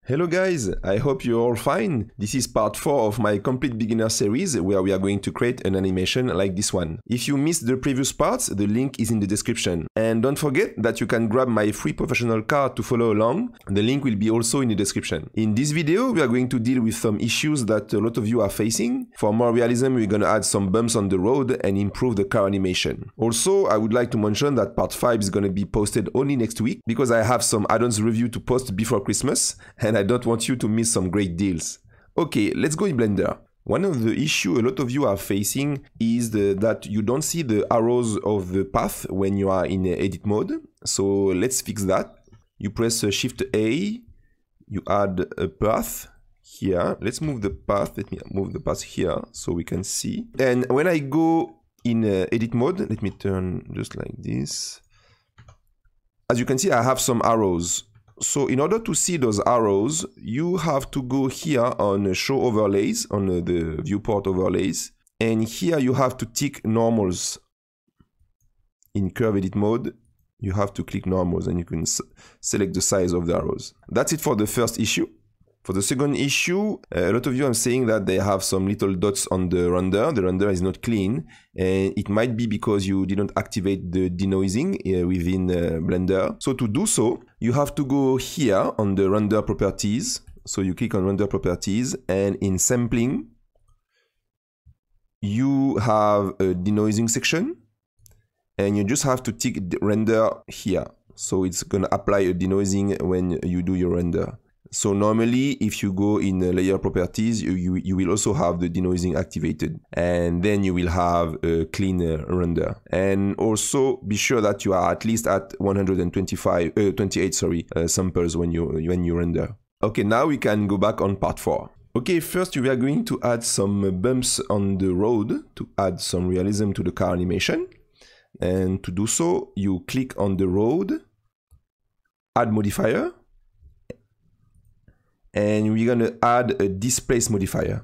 Hello guys, I hope you're all fine. This is part 4 of my complete beginner series where we are going to create an animation like this one. If you missed the previous parts, the link is in the description. And don't forget that you can grab my free professional card to follow along. The link will be also in the description. In this video, we are going to deal with some issues that a lot of you are facing. For more realism, we're gonna add some bumps on the road and improve the car animation. Also, I would like to mention that part 5 is gonna be posted only next week because I have some add-ons review to post before Christmas and I don't want you to miss some great deals. Okay, let's go in Blender. One of the issues a lot of you are facing is that you don't see the arrows of the path when you are in edit mode. So let's fix that. You press Shift A, you add a path here. Let's move the path. Let me move the path here so we can see. And when I go in edit mode, let me turn just like this. As you can see, I have some arrows. So in order to see those arrows, you have to go here on Show Overlays, on the Viewport Overlays. And here you have to tick Normals. In Curve Edit mode, you have to click Normals and you can select the size of the arrows. That's it for the first issue. For the second issue, a lot of you are saying that they have some little dots on the render. The render is not clean, and it might be because you didn't activate the denoising within Blender. So to do so, you have to go here on the render properties. So you click on render properties, and in sampling, you have a denoising section, and you just have to tick render here. So it's gonna apply a denoising when you do your render. So normally, if you go in layer properties, you will also have the denoising activated, and then you will have a clean render. And also be sure that you are at least at 28 samples when you render. Okay, now we can go back on part 4. Okay, first we are going to add some bumps on the road to add some realism to the car animation. And to do so, you click on the road, add modifier, and we're going to add a displace modifier.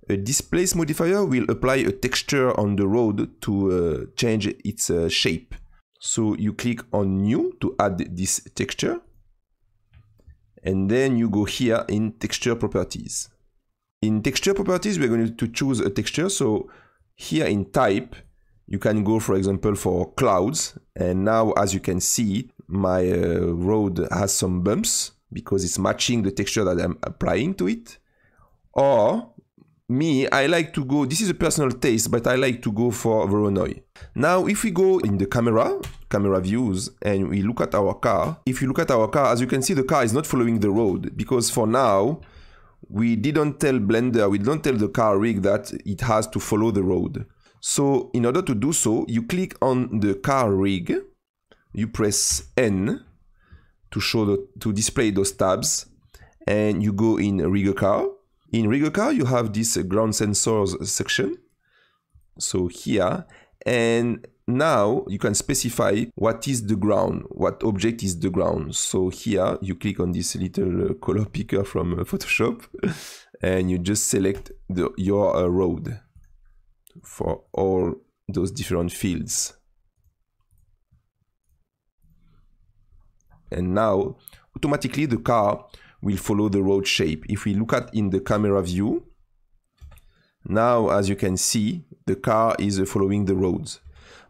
A displace modifier will apply a texture on the road to change its shape. So you click on new to add this texture. And then you go here in texture properties. In texture properties, we're going to choose a texture. So here in type, you can go, for example, for clouds. And now, as you can see, my road has some bumps, because it's matching the texture that I'm applying to it. Or me, I like to go, this is a personal taste, but I like to go for Voronoi. Now, if we go in the camera views, and we look at our car, if you look at our car, as you can see, the car is not following the road, because for now, we didn't tell Blender, we didn't tell the car rig that it has to follow the road. So in order to do so, you click on the car rig, you press N, to display those tabs, and you go in Rigger Car. In Rigger Car, you have this ground sensors section. So here, and now you can specify what is the ground, what object is the ground. So here, you click on this little color picker from Photoshop, and you just select your road for all those different fields. And now, automatically, the car will follow the road shape. If we look at in the camera view, now, as you can see, the car is following the roads.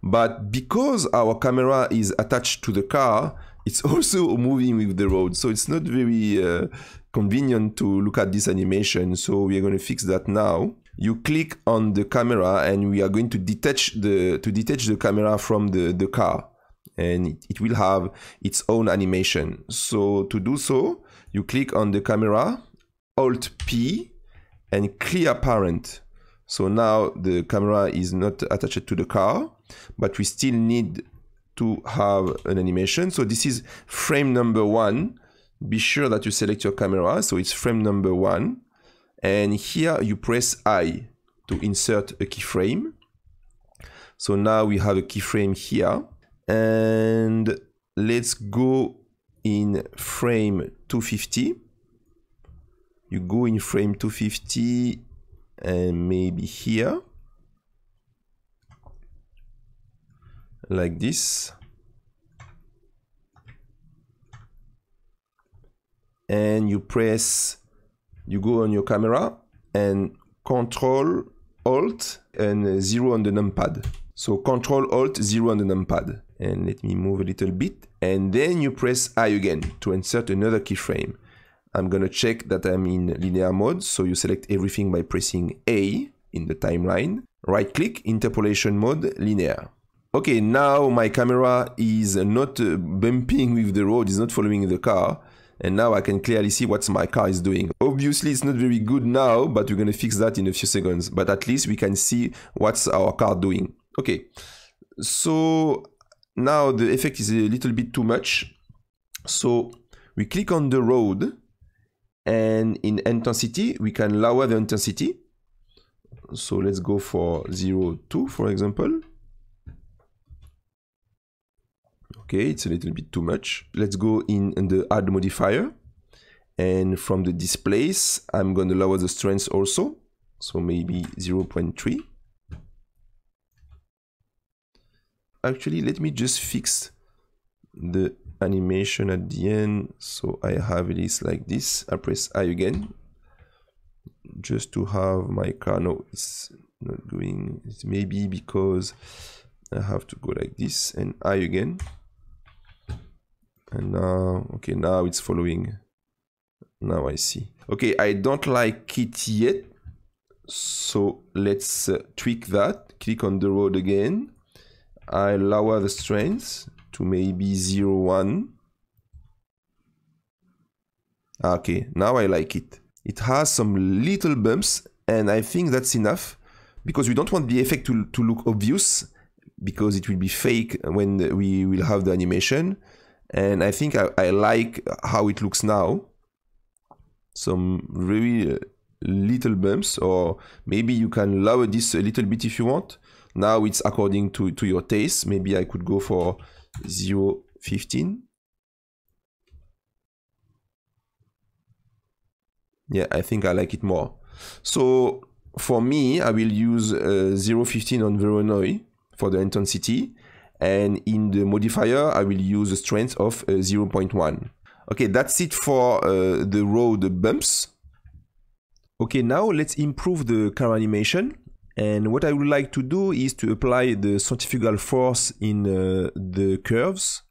But because our camera is attached to the car, it's also moving with the road. So it's not very convenient to look at this animation. So we are going to fix that now. You click on the camera, and we are going to detach the camera from the car. And it will have its own animation. So to do so, you click on the camera, Alt P, and clear parent. So now the camera is not attached to the car, but we still need to have an animation. So this is frame number 1. Be sure that you select your camera. So it's frame number 1. And here you press I to insert a keyframe. So now we have a keyframe here. And let's go in frame 250. You go in frame 250 and maybe here, like this. and you go on your camera and Control Alt and 0 on the numpad. So Control Alt 0 on the numpad. And let me move a little bit. And then you press I again to insert another keyframe. I'm gonna check that I'm in linear mode. So you select everything by pressing A in the timeline. Right click, interpolation mode, linear. Okay, now my camera is not bumping with the road, is not following the car. And now I can clearly see what my car is doing. Obviously, it's not very good now, but we're gonna fix that in a few seconds. But at least we can see what's our car doing. Okay, so now the effect is a little bit too much. So we click on the road, and in intensity, we can lower the intensity. So let's go for 0.2, for example. Okay, it's a little bit too much. Let's go in the add modifier. And from the displace, I'm going to lower the strength also. So maybe 0.3. Actually, let me just fix the animation at the end. So I have this like this. I press I again. Just to have my car. No, it's not going. It's maybe because I have to go like this and I again. And now, okay, now it's following. Now I see. Okay, I don't like it yet. So let's tweak that. Click on the road again. I lower the strength to maybe 0.1. Okay, now I like it. It has some little bumps, and I think that's enough because we don't want the effect to look obvious because it will be fake when we will have the animation. And I think I like how it looks now. Some very little bumps, or maybe you can lower this a little bit if you want. Now it's according to your taste. Maybe I could go for 0.15. Yeah, I think I like it more. So for me, I will use 0.15 on Voronoi for the intensity. And in the modifier, I will use a strength of 0.1. Okay, that's it for the road bumps. Okay, now let's improve the car animation. And what I would like to do is to apply the centrifugal force in the curves.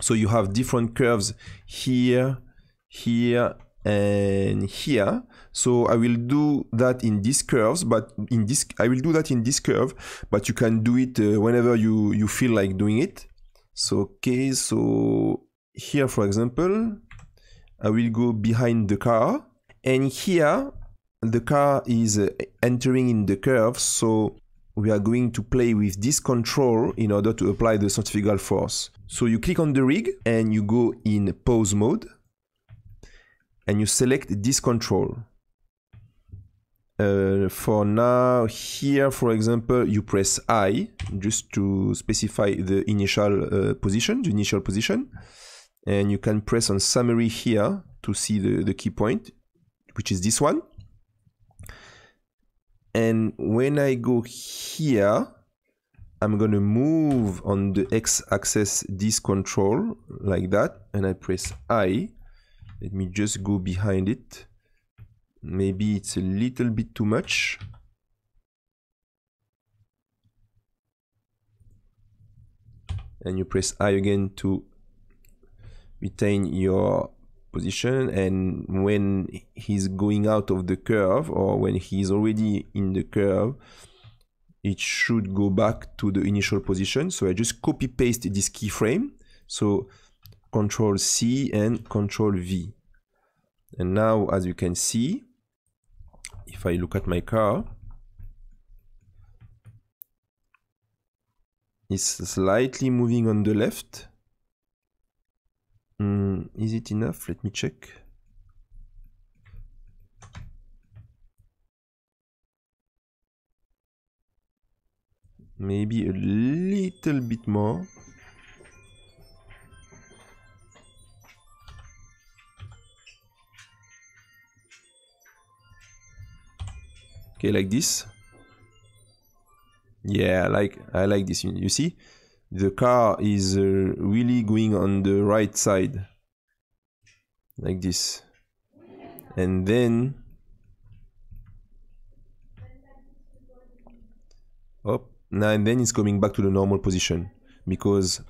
So you have different curves here, here, and here. So I will do that in these curves, but I will do that in this curve, but you can do it whenever you feel like doing it. So okay, so here for example, I will go behind the car, and here the car is entering in the curve, so we are going to play with this control in order to apply the centrifugal force. So you click on the rig and you go in pause mode. And you select this control. For now, here, for example, you press I just to specify the initial position. And you can press on summary here to see the key point, which is this one. And when I go here, I'm going to move on the x-axis this control like that. And I press I. Let me just go behind it. Maybe it's a little bit too much. And you press I again to retain your position. And when he's going out of the curve, or when he's already in the curve, it should go back to the initial position. So I just copy paste this keyframe. So Control C and Control V. And now, as you can see, if I look at my car, it's slightly moving on the left. Is it enough? Let me check. Maybe a little bit more. Okay, like this. Yeah, I like this. You see, the car is really going on the right side. like this. And then, oh, now and then it's coming back to the normal position because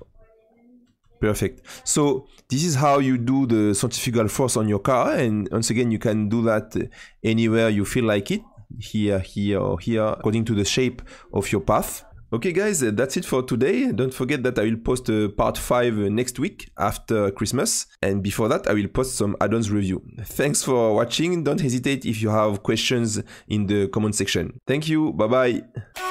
perfect. So this is how you do the centrifugal force on your car, and once again you can do that anywhere you feel like it, here, here, or here, according to the shape of your path. Okay guys, that's it for today. Don't forget that I will post part 5 next week after Christmas, and before that I will post some add-ons review. Thanks for watching. Don't hesitate if you have questions in the comment section. Thank you, bye bye.